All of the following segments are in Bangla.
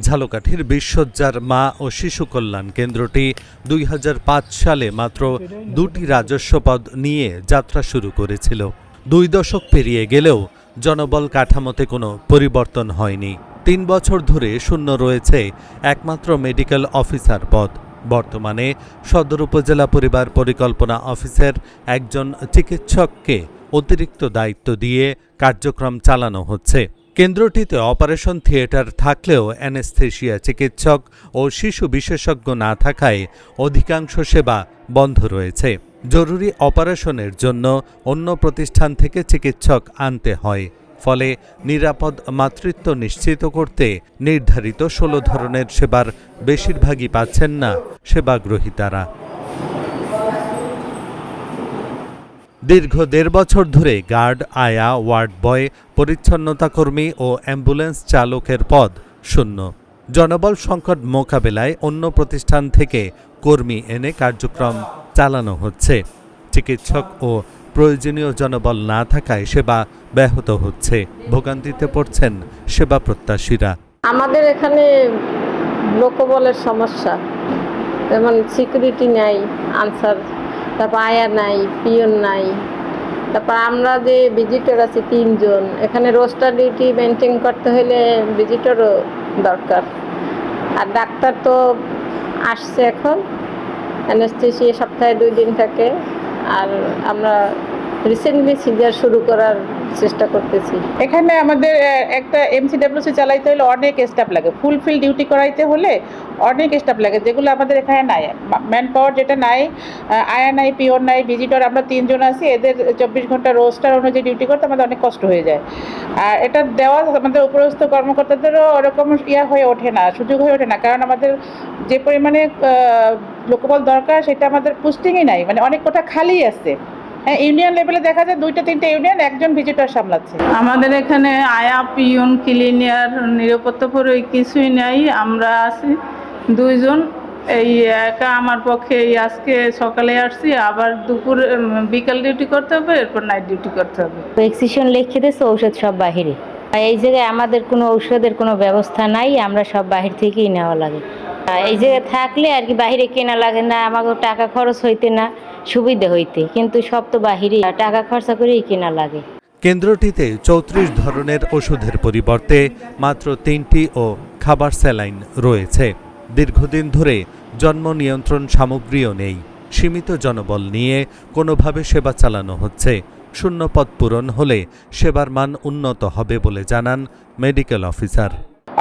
ঝালকাঠির ২০ শয্যার মা ও শিশু কল্যাণ কেন্দ্রটি ২০০৫ সালে মাত্র ২টি রাজস্ব পদ নিয়ে যাত্রা শুরু করেছিল। ২ দশক পেরিয়ে গেলেও জনবল কাঠামোতে কোনো পরিবর্তন হয়নি। ৩ বছর ধরে শূন্য রয়েছে একমাত্র মেডিকেল অফিসার পদ। বর্তমানে সদর উপজেলা পরিবার পরিকল্পনা অফিসের একজন চিকিৎসককে অতিরিক্ত দায়িত্ব দিয়ে কার্যক্রম চালানো হচ্ছে। কেন্দ্রটিতে অপারেশন থিয়েটার থাকলেও অ্যানেস্থেশিয়া চিকিৎসক ও শিশু বিশেষজ্ঞ না থাকায় অধিকাংশ সেবা বন্ধ রয়েছে। জরুরি অপারেশনের জন্য অন্য প্রতিষ্ঠান থেকে চিকিৎসক আনতে হয়। ফলে নিরাপদ মাতৃত্ব নিশ্চিত করতে নির্ধারিত ১৬ ধরনের সেবার বেশিরভাগই পাচ্ছেন না সেবাগ্রহীতারা। দীর্ঘ ১.৫ বছর ধরে গার্ড, আয়া, ওয়ার্ড বয়, পরিচ্ছন্নতা কর্মী ও অ্যাম্বুলেন্স চালকের পদ শূন্য। জনবল সংকট মোকাবেলায় অন্য প্রতিষ্ঠান থেকে কর্মী এনে কার্যক্রম চালানো হচ্ছে। চিকিৎসক ও প্রয়োজনীয় জনবল না থাকায় সেবা ব্যাহত হচ্ছে। ভোগান্তিতে পড়ছেন সেবা প্রত্যাশীরা। আমাদের এখানে লোকবলের সমস্যা, যেমন সিকিউরিটি নাই, আনসার, তারপর আয়া নাই, পিয়ন নাই। তারপর আমরা যে ভিজিটর আছি ৩ জন, এখানে রোস্টার ডিউটি মেনটেন করতে হলে ভিজিটরও দরকার। আর ডাক্তার তো আসছে এখন, অ্যানেস্থেসিয়া সপ্তাহে 2 দিন থাকে। আর আমরা রিসেন্টলি সিজার শুরু করার চেষ্টা করতেছি। এখানে আমাদের একটা এমসিডব্লিউসি চালাইতে হলে অনেক স্টাফ লাগে, ফুলফিল ডিউটি করাইতে হলে অনেক স্টাফ লাগে, যেগুলো আমাদের এখানে নাই। ম্যান পাওয়ার যেটা নাই, আয়া নাই, পিওর নাই, ভিজিটর আমরা 3 জন আছি। এদের 24 ঘন্টা রোস্টার অনুযায়ী ডিউটি করতে আমাদের অনেক কষ্ট হয়ে যায়। আর এটা দেওয়া আমাদের উপরস্থ কর্মকর্তাদেরও ওরকম হয়ে ওঠে না, সুযোগ হয়ে ওঠে না, কারণ আমাদের যে পরিমাণে লোকবল দরকার সেটা আমাদের পোস্টিংই নাই, মানে অনেক কোটা খালি আছে। হ্যাঁ, ইউনিয়ন লেভেলে দেখা যায় 2-3টে ইউনিয়ন একজন ভিজিটর সামলাচ্ছে। আমাদের এখানে আয়া, পিয়ন, ক্লিনিয়ার, নিরাপত্তা পুরো কিছুই নাই। আমরা আছি 2 জন। এই একা আমার পক্ষে আজকে সকালে আসছি, আবার দুপুর বিকাল ডিউটি করতে হবে, এরপর নাইট ডিউটি করতে হবে। প্রেসক্রিপশন লিখে দিয়েছে, ঔষধ সব বাহিরে। এই জায়গায় আমাদের কোনো ঔষধের কোনো ব্যবস্থা নাই, আমরা সব বাহির থেকেই নেওয়া লাগে। এই জায়গায় থাকলে আর কি বাহিরে কেনা লাগে না, আমাকে টাকা খরচ হইতে না, সুবিধা হইতে, কিন্তু সব তো বাহিরে টাকা খরচা করেই কেনা লাগে। কেন্দ্রটিতে ৩৪ ধরনের ওষুধের পরিবর্তে মাত্র 3টি ও খাবার স্যালাইন রয়েছে। দীর্ঘদিন ধরে জন্ম নিয়ন্ত্রণ সামগ্রীও নেই। সীমিত জনবল নিয়ে কোনোভাবে সেবা চালানো হচ্ছে। শূন্য পদ পূরণ হলে সেবার মান উন্নত হবে বলে জানান মেডিকেল অফিসার।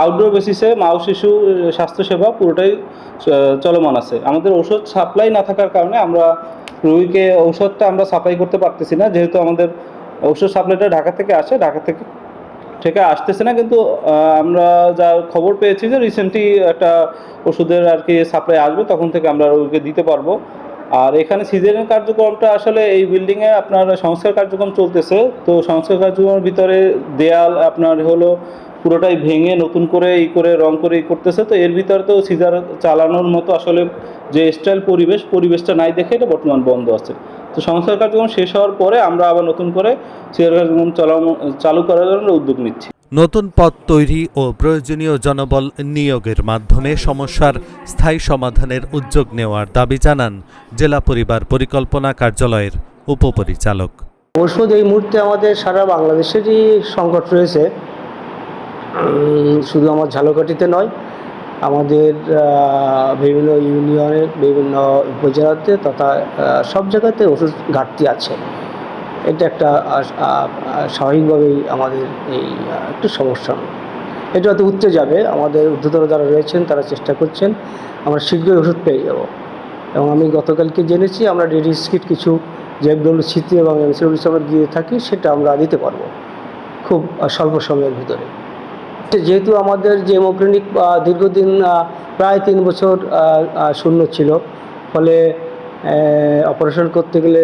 আউটডোর বেসিসে মা ও শিশু স্বাস্থ্যসেবা পুরোটাই চলমান আছে। আমাদের ওষুধ সাপ্লাই না থাকার কারণে আমরা রোগীকে ঔষধটা আমরা সাপ্লাই করতে পারতেছি না, যেহেতু আমাদের ওষুধ সাপ্লাইটা ঢাকা থেকে আসে, ঢাকা থেকে আসতেছে না। কিন্তু আমরা যা খবর পেয়েছি যে রিসেন্টলি একটা ওষুধের আর কি সাপ্লাই আসবে, তখন থেকে আমরা রোগীকে দিতে পারবো। আর এখানে সিজারিং কার্যক্রমটা আসলে এই বিল্ডিংয়ে আপনার সংস্কার কার্যক্রম চলতেছে। তো সংস্কার কার্যক্রমের ভিতরে দেয়াল আপনার হলো পুরোটাই ভেঙে নতুন করে রং করে করতেছে। তো এর ভিতরে তো সিজার চালানোর মতো আসলে যে স্টাইল পরিবেশটা নাই দেখে এটা বর্তমান বন্ধ আছে। তো সংস্কার কার্যক্রম শেষ হওয়ার পরে আমরা আবার নতুন করে সিজার কার্যক্রম চালু করার জন্য উদ্যোগ নিচ্ছি। নতুন পদ তৈরি ও প্রয়োজনীয় জনবল নিয়োগের মাধ্যমে সমস্যার স্থায়ী সমাধানের উদ্যোগ নেওয়ার দাবি জানান জেলা পরিবার পরিকল্পনা কার্যালয়ের উপপরিচালক। ওষুধ এই মুহূর্তে আমাদের সারা বাংলাদেশেরই সংকট রয়েছে, শুধু আমার ঝালকাঠিতে নয়, আমাদের বিভিন্ন ইউনিয়নে, বিভিন্ন উপজেলাতে তথা সব জায়গাতে ওষুধ ঘাটতি আছে। এটা একটা স্বাভাবিকভাবেই আমাদের এই একটু সমস্যা। এটা হয়তো উঠতে যাবে, আমাদের ঊর্ধ্বতন যারা রয়েছেন তারা চেষ্টা করছেন, আমরা শীঘ্রই ওষুধ পেয়ে যাব। এবং আমি গতকালকে জেনেছি আমরা ডিডিএস কিট কিছু জেএফডব্লিউসিতে এবং এমসিডব্লিউসি আমরা দিয়ে থাকি, সেটা আমরা দিতে পারবো খুব স্বল্প সময়ের ভিতরে। যেহেতু আমাদের যে হেমোক্লিনিক দীর্ঘদিন প্রায় 3 বছর শূন্য ছিল, ফলে অপারেশন করতে গেলে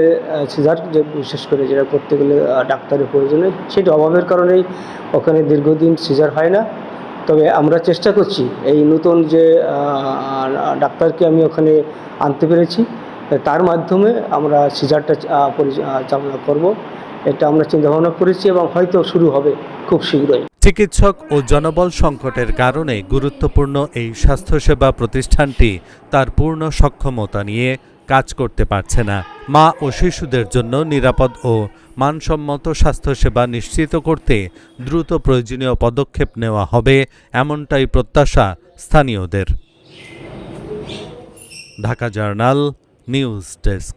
সিজার যে বিশেষ করে যেটা করতে গেলে ডাক্তারের প্রয়োজনে, সেটা অভাবের কারণেই ওখানে দীর্ঘদিন সিজার হয় না। তবে আমরা চেষ্টা করছি, এই নতুন যে ডাক্তারকে আমি ওখানে আনতে পেরেছি, তার মাধ্যমে আমরা সিজারটা পরিচালনা করব। এটা আমরা চিন্তাভাবনা করেছি এবং হয়তো শুরু হবে খুব শীঘ্রই। চিকিৎসক ও জনবল সংকটের কারণে গুরুত্বপূর্ণ এই স্বাস্থ্যসেবা প্রতিষ্ঠানটি তার পূর্ণ সক্ষমতা নিয়ে কাজ করতে পারছে না। মা ও শিশুদের জন্য নিরাপদ ও মানসম্মত স্বাস্থ্যসেবা নিশ্চিত করতে দ্রুত প্রয়োজনীয় পদক্ষেপ নেওয়া হবে, এমনটাই প্রত্যাশা স্থানীয়দের। Dhaka journal news desk.